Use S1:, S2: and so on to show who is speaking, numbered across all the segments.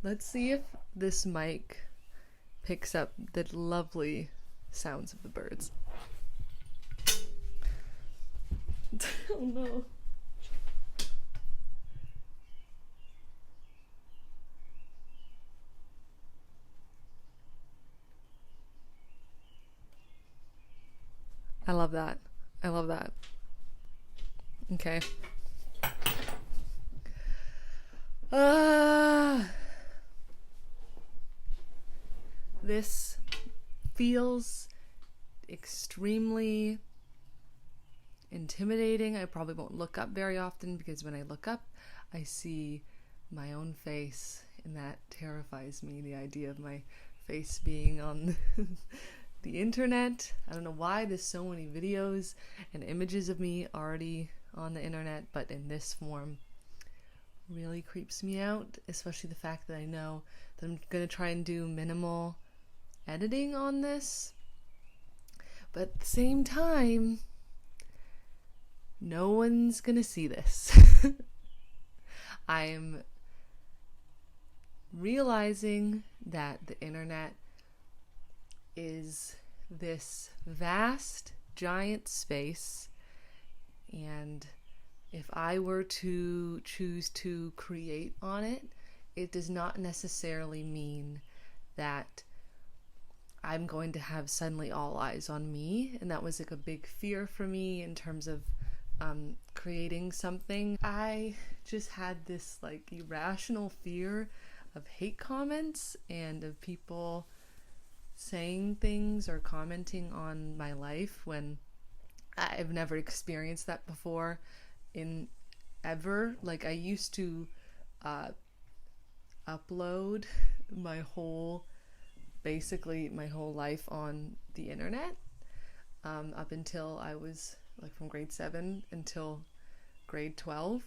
S1: Let's see if this mic picks up the lovely sounds of the birds. Oh no. I love that. I love that. Okay. This feels extremely intimidating. I probably won't look up very often because when I look up, I see my own face, and that terrifies me. The idea of my face being on the internet. I don't know why there's so many videos and images of me already on the internet, but in this form really creeps me out, especially the fact that I know that I'm going to try and do minimal editing on this, but at the same time, no one's going to see this. I'm realizing that the internet is this vast, giant space, and if I were to choose to create on it, it does not necessarily mean that I'm going to have suddenly all eyes on me. And that was like a big fear for me in terms of creating something. I just had this like irrational fear of hate comments and of people saying things or commenting on my life when I've never experienced that before in ever. Like I used to upload basically my whole life on the internet up until I was like from grade 7 until grade 12,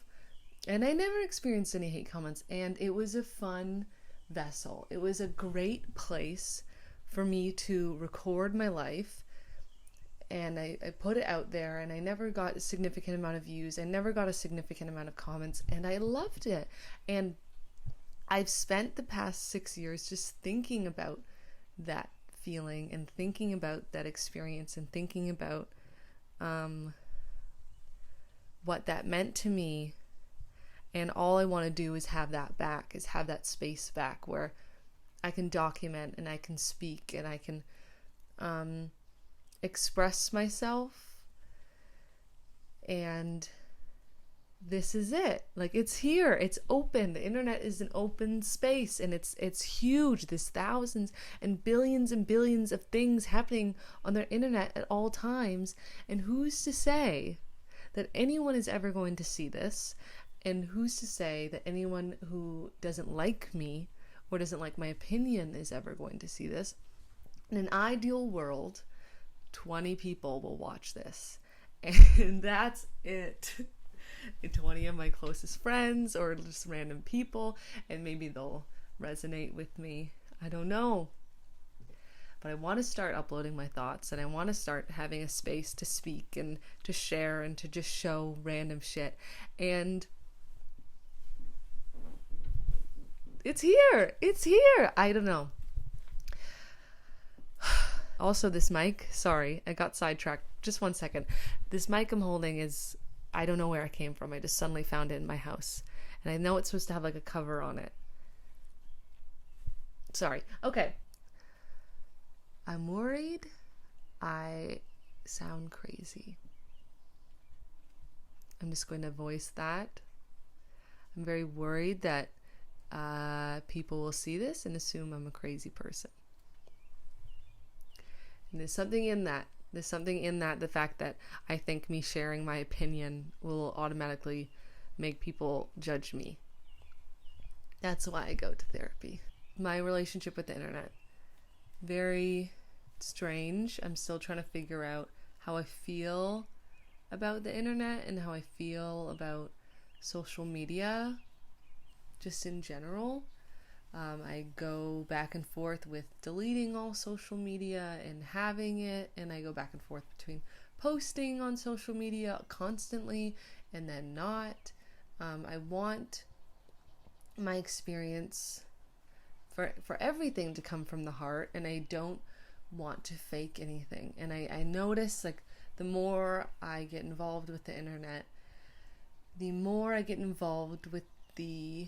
S1: and I never experienced any hate comments, and it was a fun vessel. It was a great place for me to record my life, and I put it out there, and I never got a significant amount of views. I never got a significant amount of comments, and I loved it. And I've spent the past 6 years just thinking about that feeling and thinking about that experience and thinking about what that meant to me. And all I want to do is have that back, is have that space back where I can document and I can speak and I can express myself. And this is it. Like, it's here. It's open. The internet is an open space, and it's huge. There's thousands and billions of things happening on the internet at all times. And who's to say that anyone is ever going to see this? And who's to say that anyone who doesn't like me or doesn't like my opinion is ever going to see this? In an ideal world, 20 people will watch this. And that's it. 20 of my closest friends or just random people, and maybe they'll resonate with me. I don't know. But I want to start uploading my thoughts, and I want to start having a space to speak and to share and to just show random shit. And it's here. It's here. I don't know. Also, this mic, sorry, I got sidetracked. Just 1 second. This mic I'm holding is, I don't know where it came from. I just suddenly found it in my house. And I know it's supposed to have like a cover on it. Sorry. Okay. I'm worried I sound crazy. I'm just going to voice that. I'm very worried that people will see this and assume I'm a crazy person. And there's something in that. The fact that I think me sharing my opinion will automatically make people judge me. That's why I go to therapy. My relationship with the internet, very strange. I'm still trying to figure out how I feel about the internet and how I feel about social media, just in general. I go back and forth with deleting all social media and having it, and I go back and forth between posting on social media constantly and then not. I want my experience for everything to come from the heart, and I don't want to fake anything. And I notice, like, the more I get involved with the internet, the more I get involved with the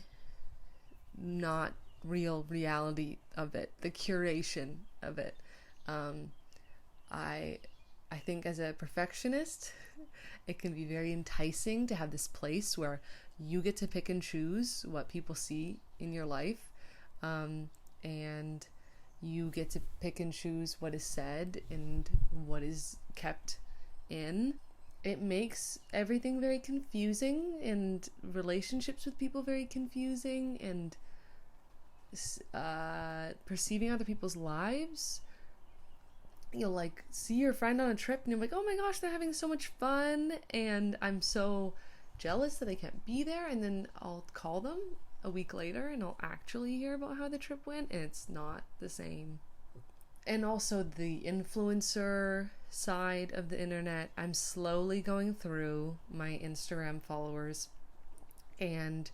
S1: not real reality of it, the curation of it. I think as a perfectionist, it can be very enticing to have this place where you get to pick and choose what people see in your life, and you get to pick and choose what is said and what is kept in. It makes everything very confusing, and relationships with people very confusing, and perceiving other people's lives. You'll like see your friend on a trip and you're like, oh my gosh, they're having so much fun, and I'm so jealous that I can't be there. And then I'll call them a week later and I'll actually hear about how the trip went, and it's not the same. And also the influencer side of the internet, I'm slowly going through my Instagram followers and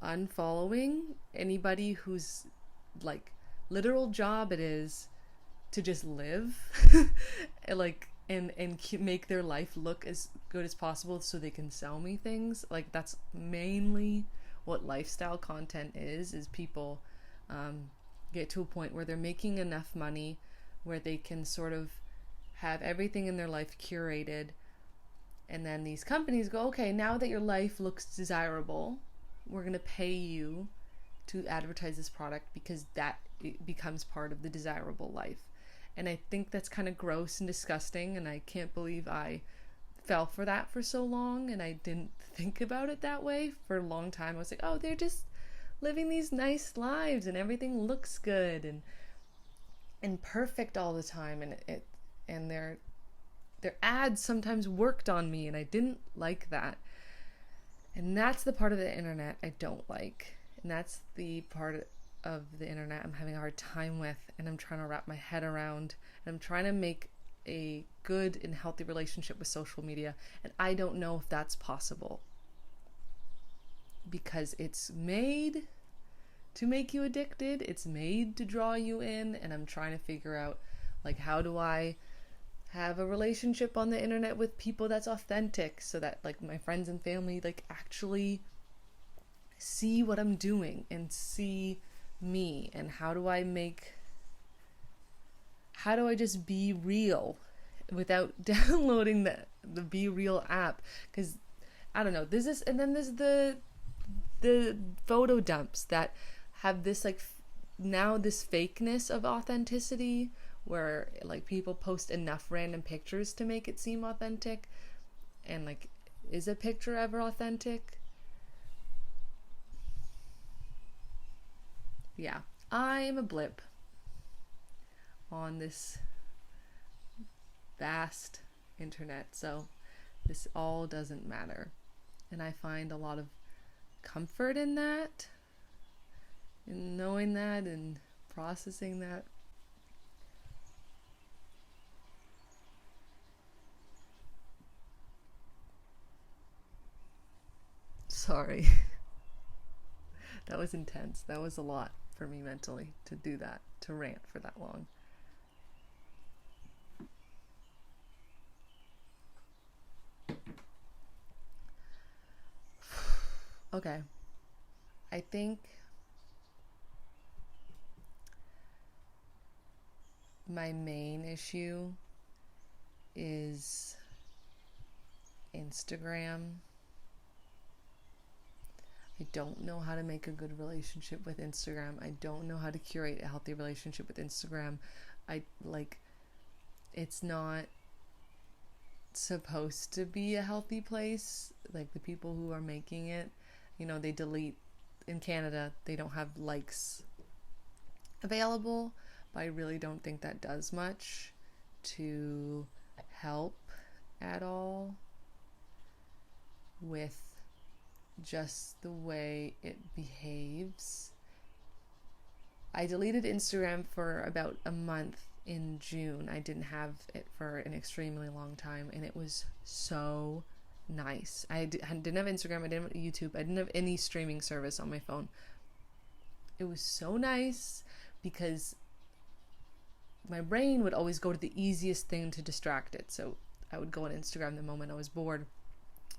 S1: unfollowing anybody whose like literal job it is to just live like and make their life look as good as possible so they can sell me things. Like, that's mainly what lifestyle content is people get to a point where they're making enough money where they can sort of have everything in their life curated, and then these companies go, okay, now that your life looks desirable, we're going to pay you to advertise this product because that it becomes part of the desirable life. And I think that's kind of gross and disgusting, and I can't believe I fell for that for so long, and I didn't think about it that way for a long time. I was like, oh, they're just living these nice lives and everything looks good and perfect all the time, and their ads sometimes worked on me, and I didn't like that. And that's the part of the internet I don't like, and that's the part of the internet I'm having a hard time with, and I'm trying to wrap my head around, and I'm trying to make a good and healthy relationship with social media, and I don't know if that's possible because it's made to make you addicted, it's made to draw you in, and I'm trying to figure out, like, how do I have a relationship on the internet with people that's authentic so that, like, my friends and family, like, actually see what I'm doing and see me, and how do I just be real without downloading the Be Real app? Because I don't know, and then there's the photo dumps that have this like now this fakeness of authenticity where like people post enough random pictures to make it seem authentic, and like, is a picture ever authentic? Yeah, I'm a blip on this vast internet, so this all doesn't matter. And I find a lot of comfort in that, in knowing that and processing that. Sorry. That was intense. That was a lot for me mentally to do that, to rant for that long. Okay. I think my main issue is Instagram. I don't know how to make a good relationship with Instagram. I don't know how to curate a healthy relationship with Instagram. It's not supposed to be a healthy place. Like, the people who are making it, they delete, in Canada, they don't have likes available, but I really don't think that does much to help at all with just the way it behaves. I deleted Instagram for about a month in June. I didn't have it for an extremely long time, and it was so nice. I didn't have Instagram, I didn't have YouTube, I didn't have any streaming service on my phone. it was so nice because my brain would always go to the easiest thing to distract it. So I would go on Instagram the moment I was bored.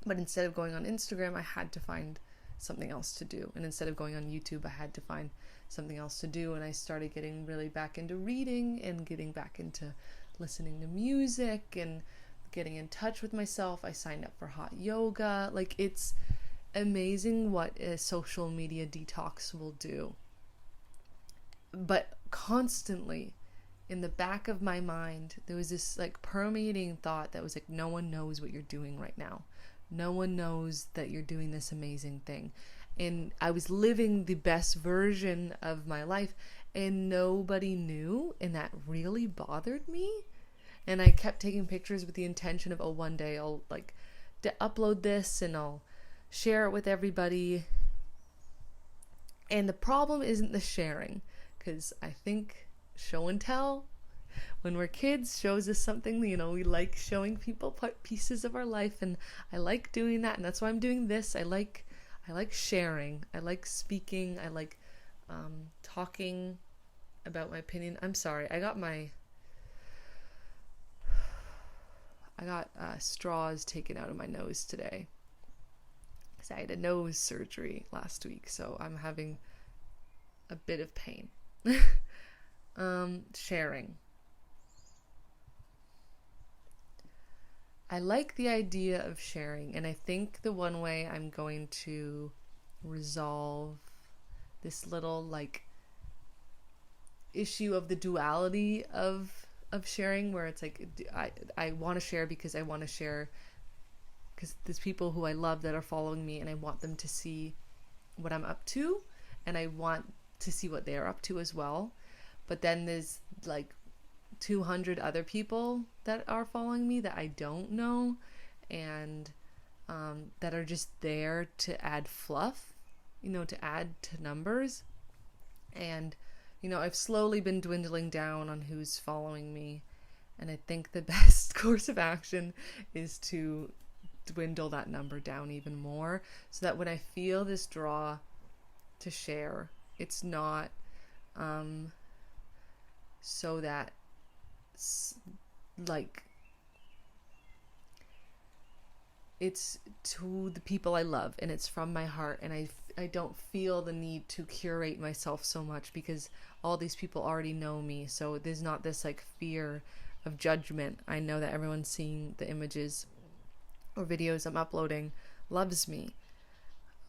S1: But instead of going on Instagram, I had to find something else to do. And instead of going on YouTube, I had to find something else to do. And I started getting really back into reading and getting back into listening to music and getting in touch with myself. I signed up for hot yoga. Like, it's amazing what a social media detox will do. But constantly in the back of my mind, there was this like permeating thought that was like, no one knows what you're doing right now. No one knows that you're doing this amazing thing. And I was living the best version of my life and nobody knew, and that really bothered me. And I kept taking pictures with the intention of, oh, one day I'll like upload this and I'll share it with everybody. And the problem isn't the sharing, because I think show and tell, when we're kids, shows us something, you know, we like showing people pieces of our life, and I like doing that, and that's why I'm doing this. I like sharing, I like speaking, I like talking about my opinion. I'm sorry, I got straws taken out of my nose today because I had a nose surgery last week, so I'm having a bit of pain. Sharing. I like the idea of sharing, and I think the one way I'm going to resolve this little like issue of the duality of sharing, where it's like I want to share because I want to share because there's people who I love that are following me, and I want them to see what I'm up to, and I want to see what they're up to as well. But then there's like 200 other people that are following me that I don't know, and that are just there to add fluff, you know, to add to numbers. And, you know, I've slowly been dwindling down on who's following me, and I think the best course of action is to dwindle that number down even more, so that when I feel this draw to share, it's not so that like it's to the people I love and it's from my heart, and I don't feel the need to curate myself so much because all these people already know me, so there's not this like fear of judgment. I know that everyone seeing the images or videos I'm uploading loves me,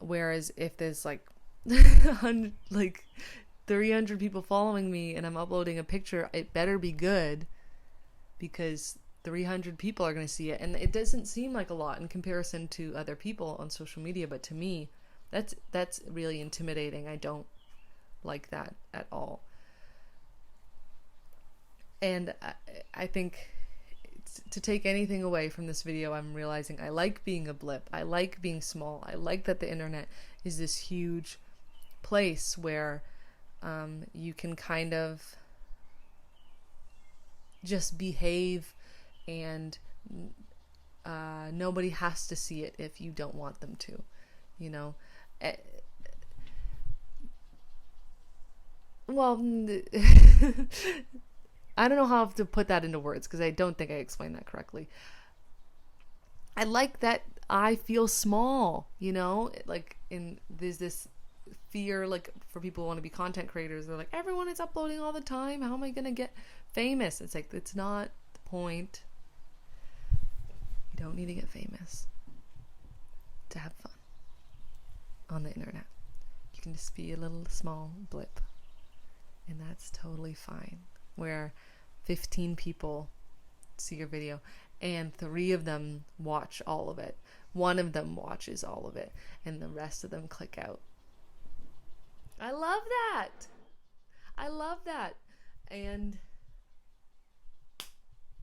S1: whereas if there's like 300 people following me and I'm uploading a picture, it better be good because 300 people are going to see it. And it doesn't seem like a lot in comparison to other people on social media, but to me, that's really intimidating. I don't like that at all. And I think to take anything away from this video, I'm realizing I like being a blip. I like being small. I like that the internet is this huge place where you can kind of just behave, and nobody has to see it if you don't want them to, you know. Well, I don't know how to put that into words because I don't think I explained that correctly. I like that I feel small, you know, like there's this fear, like for people who want to be content creators, they're like, everyone is uploading all the time, how am I gonna get famous? It's like, it's not the point. You don't need to get famous to have fun on the internet. You can just be a little small blip, and that's totally fine, where 15 people see your video and 3 of them watch all of it, 1 of them watches all of it, and the rest of them click out. I love that. I love that. And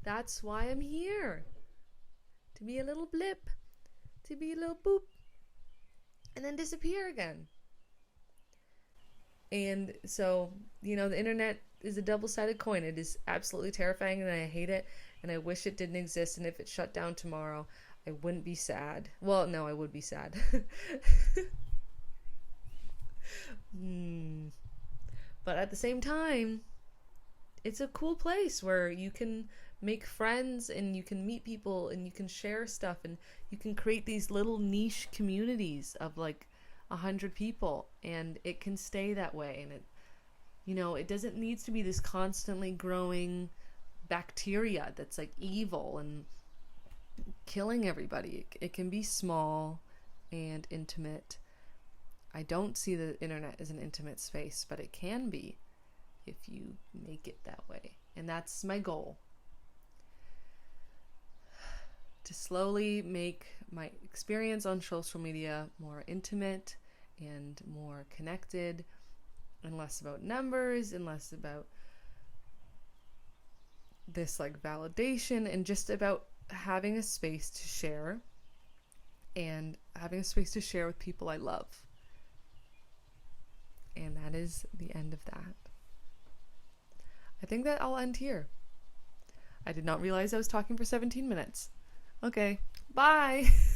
S1: that's why I'm here. To be a little blip. To be a little boop. And then disappear again. And so, you know, the internet is a double-sided coin. It is absolutely terrifying, and I hate it, and I wish it didn't exist, and if it shut down tomorrow, I wouldn't be sad. Well, no, I would be sad. But at the same time, it's a cool place where you can make friends and you can meet people and you can share stuff and you can create these little niche communities of like 100 people, and it can stay that way. And it, you know, it doesn't need to be this constantly growing bacteria that's like evil and killing everybody. It can be small and intimate. I don't see the internet as an intimate space, but it can be if you make it that way. And that's my goal. To slowly make my experience on social media more intimate and more connected, and less about numbers and less about this like validation, and just about having a space to share and having a space to share with people I love. And that is the end of that. I think that I'll end here. I did not realize I was talking for 17 minutes. Okay, bye!